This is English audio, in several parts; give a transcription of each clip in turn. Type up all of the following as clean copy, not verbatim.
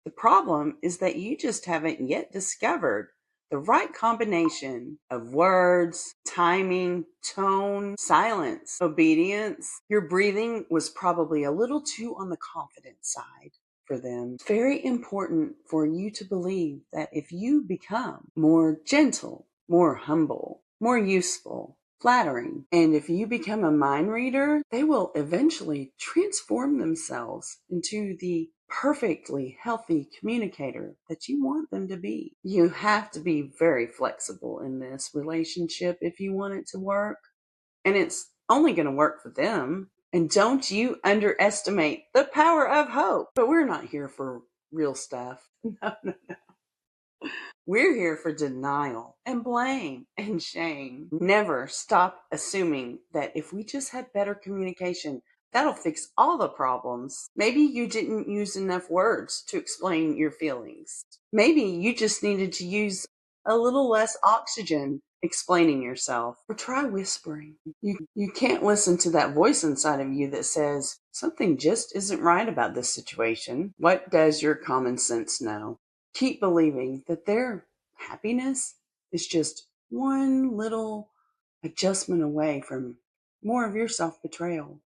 The problem is that you just haven't yet discovered the right combination of words, timing, tone, silence, obedience. Your breathing was probably a little too on the confident side for them. It's very important for you to believe that if you become more gentle, more humble, more useful, flattering, and if you become a mind reader, they will eventually transform themselves into the perfectly healthy communicator that you want them to be. You have to be very flexible in this relationship if you want it to work, and it's only going to work for them. And don't you underestimate the power of hope. But we're not here for real stuff. No, no, no. We're here for denial and blame and shame. Never stop assuming that if we just had better communication, that'll fix all the problems. Maybe you didn't use enough words to explain your feelings. Maybe you just needed to use a little less oxygen explaining yourself. Or try whispering. You can't listen to that voice inside of you that says, something just isn't right about this situation. What does your common sense know? Keep believing that their happiness is just one little adjustment away from more of your self-betrayal.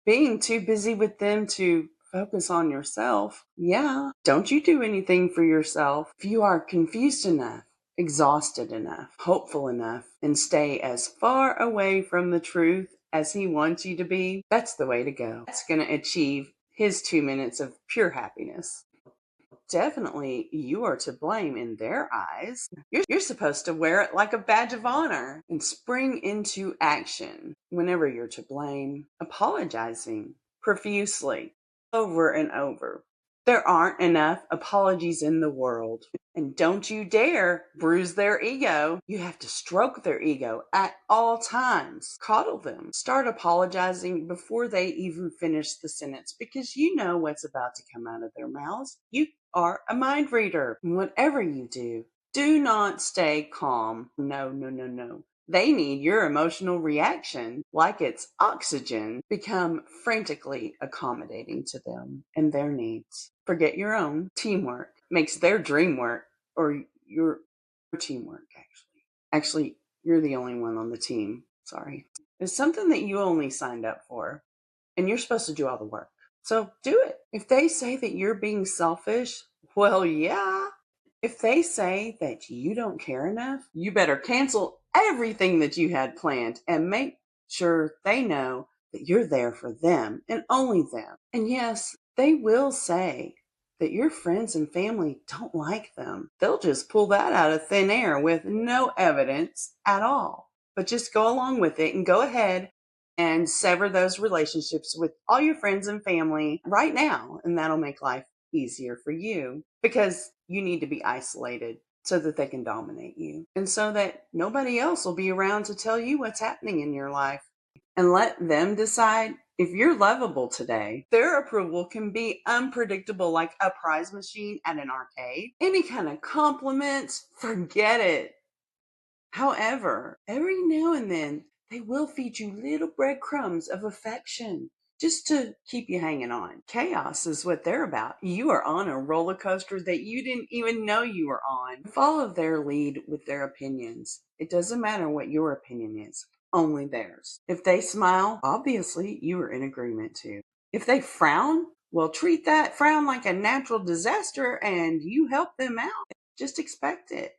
Being too busy with them to focus on yourself. Yeah, don't you do anything for yourself. If you are confused enough, exhausted enough, hopeful enough, and stay as far away from the truth as he wants you to be, that's the way to go. That's going to achieve his 2 minutes of pure happiness. Definitely you are to blame in their eyes. You're supposed to wear it like a badge of honor and spring into action whenever you're to blame, apologizing profusely over and over. There aren't enough apologies in the world. And don't you dare bruise their ego. You have to stroke their ego at all times. Coddle them. Start apologizing before they even finish the sentence because you know what's about to come out of their mouths. You are a mind reader. Whatever you do, do not stay calm. No, no, no, no. They need your emotional reaction like it's oxygen. Become frantically accommodating to them and their needs. Forget your own. Teamwork makes their dream work, or your teamwork, actually. Actually, you're the only one on the team. Sorry. It's something that you only signed up for, and you're supposed to do all the work. So do it. If they say that you're being selfish, well, yeah. If they say that you don't care enough, you better cancel everything that you had planned and make sure they know that you're there for them and only them. And yes, they will say that your friends and family don't like them. They'll just pull that out of thin air with no evidence at all. But just go along with it and go ahead and sever those relationships with all your friends and family right now. And that'll make life easier for you because you need to be isolated so that they can dominate you and so that nobody else will be around to tell you what's happening in your life. And let them decide if you're lovable today. Their approval can be unpredictable, like a prize machine at an arcade. Any kind of compliments, forget it. However, every now and then, they will feed you little breadcrumbs of affection just to keep you hanging on. Chaos is what they're about. You are on a roller coaster that you didn't even know you were on. Follow their lead with their opinions. It doesn't matter what your opinion is, only theirs. If they smile, obviously you are in agreement too. If they frown, well, treat that frown like a natural disaster and you help them out. Just expect it.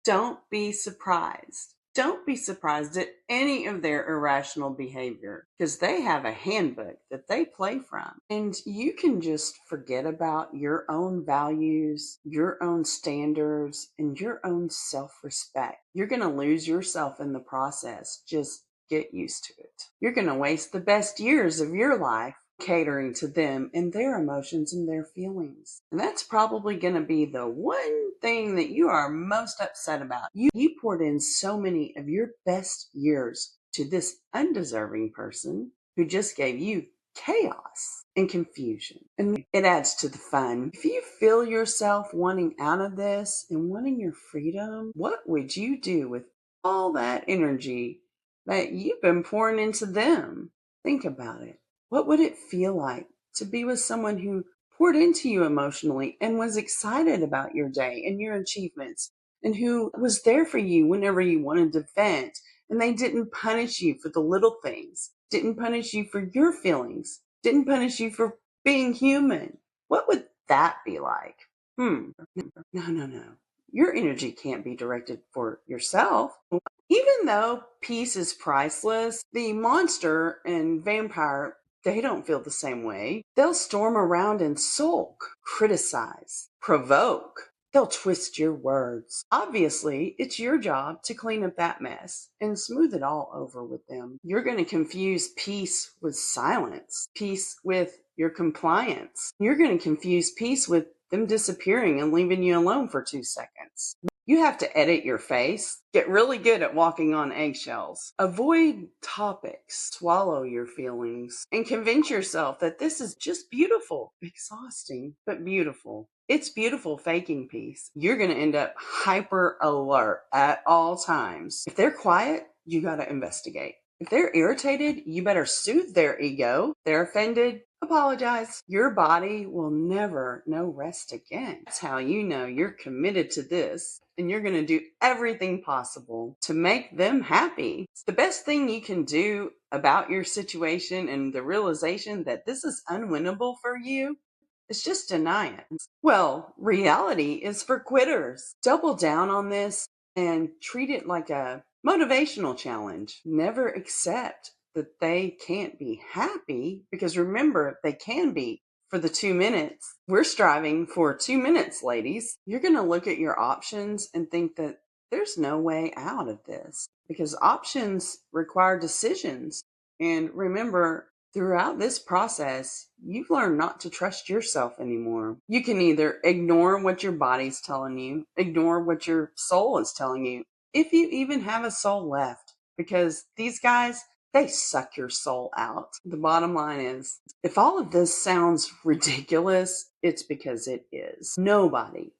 Don't be surprised. Don't be surprised at any of their irrational behavior because they have a handbook that they play from. And you can just forget about your own values, your own standards, and your own self-respect. You're going to lose yourself in the process. Just get used to it. You're going to waste the best years of your life catering to them and their emotions and their feelings. And that's probably going to be the one thing that you are most upset about. You poured in so many of your best years to this undeserving person who just gave you chaos and confusion. And it adds to the fun. If you feel yourself wanting out of this and wanting your freedom, what would you do with all that energy that you've been pouring into them? Think about it. What would it feel like to be with someone who poured into you emotionally and was excited about your day and your achievements, and who was there for you whenever you wanted to vent, and they didn't punish you for the little things, didn't punish you for your feelings, didn't punish you for being human. What would that be like? No. Your energy can't be directed for yourself. Even though peace is priceless, the monster and vampire, they don't feel the same way. They'll storm around and sulk, criticize, provoke. They'll twist your words. Obviously, it's your job to clean up that mess and smooth it all over with them. You're going to confuse peace with silence, peace with your compliance. You're going to confuse peace with them disappearing and leaving you alone for 2 seconds. You have to edit your face, get really good at walking on eggshells, avoid topics, swallow your feelings, and convince yourself that this is just beautiful, exhausting, but beautiful. It's beautiful faking peace. You're going to end up hyper alert at all times. If they're quiet, you got to investigate. If they're irritated, you better soothe their ego. They're offended, apologize. Your body will never know rest again. That's how you know you're committed to this, and you're going to do everything possible to make them happy. It's the best thing you can do about your situation and the realization that this is unwinnable for you. It's just deny it. Well, reality is for quitters. Double down on this and treat it like a motivational challenge. Never accept that they can't be happy, because remember, they can be for the 2 minutes. We're striving for 2 minutes, ladies. You're going to look at your options and think that there's no way out of this, because options require decisions. And remember, throughout this process, you've learned not to trust yourself anymore. You can either ignore what your body's telling you, ignore what your soul is telling you, if you even have a soul left, because these guys, they suck your soul out. The bottom line is, if all of this sounds ridiculous, it's because it is. Nobody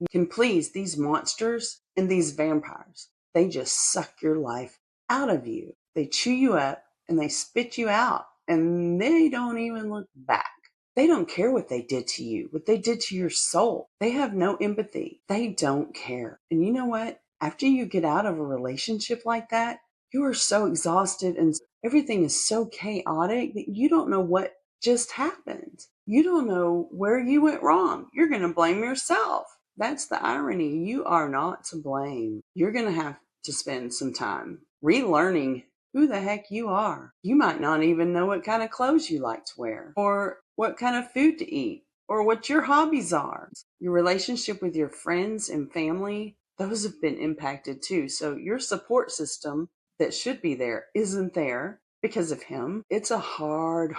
can please these monsters and these vampires. They just suck your life out of you. They chew you up and they spit you out, and they don't even look back. They don't care what they did to you, what they did to your soul. They have no empathy. They don't care. And you know what? After you get out of a relationship like that, you are so exhausted and everything is so chaotic that you don't know what just happened. You don't know where you went wrong. You're going to blame yourself. That's the irony. You are not to blame. You're going to have to spend some time relearning who the heck you are. You might not even know what kind of clothes you like to wear, or what kind of food to eat, or what your hobbies are. Your relationship with your friends and family, those have been impacted too. So your support system that should be there isn't there because of him. It's a hard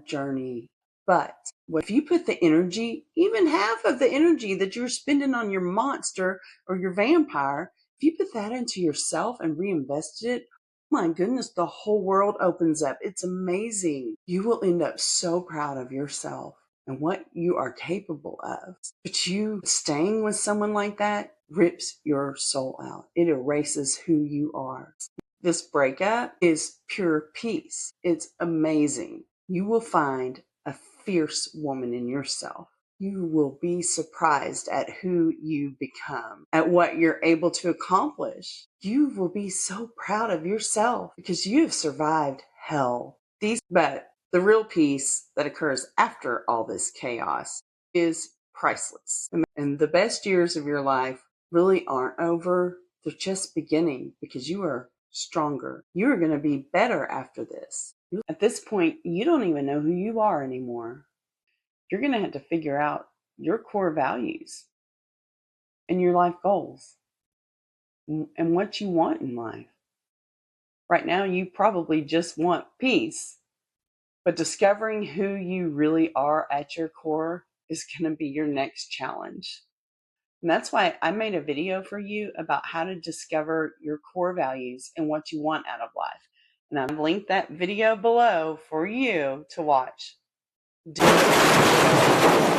journey. But if you put the energy, even half of the energy that you're spending on your monster or your vampire, if you put that into yourself and reinvested it, my goodness, the whole world opens up. It's amazing. You will end up so proud of yourself and what you are capable of. But you staying with someone like that rips your soul out. It erases who you are. This breakup is pure peace. It's amazing. You will find a fierce woman in yourself. You will be surprised at who you become, at what you're able to accomplish. You will be so proud of yourself because you have survived hell. But the real peace that occurs after all this chaos is priceless. And the best years of your life really aren't over. They're just beginning, because you are stronger. You are going to be better after this. At this point, you don't even know who you are anymore. You're going to have to figure out your core values and your life goals and what you want in life. Right now, you probably just want peace, but discovering who you really are at your core is going to be your next challenge. And that's why I made a video for you about how to discover your core values and what you want out of life. And I've linked that video below for you to watch. Do it.